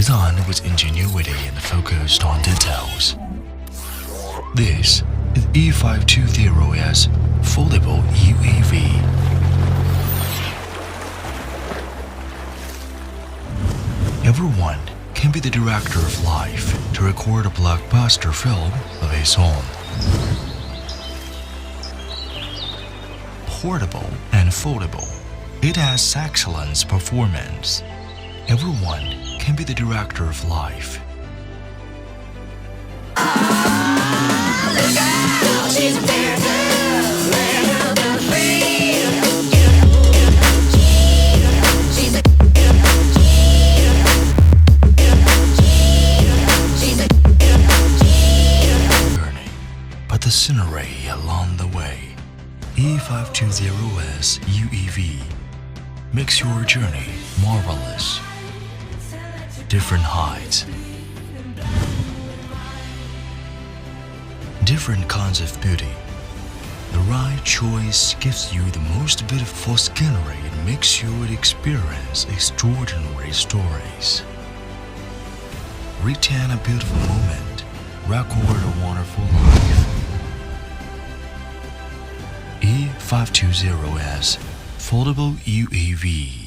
designed with ingenuity and focused on details. This is E520S Foldable UAV. Everyone can be the director of life to record a blockbuster film of his own. Portable and foldable, it has excellent performance. Everyone can be the director of life. But the scenery along the way. E520S UEV makes your journey marvelous. Different heights, different kinds of beauty. The right choice gives you the most beautiful scenery and makes you experience extraordinary stories. Retain a beautiful moment, record a wonderful life. E520S Foldable UAV.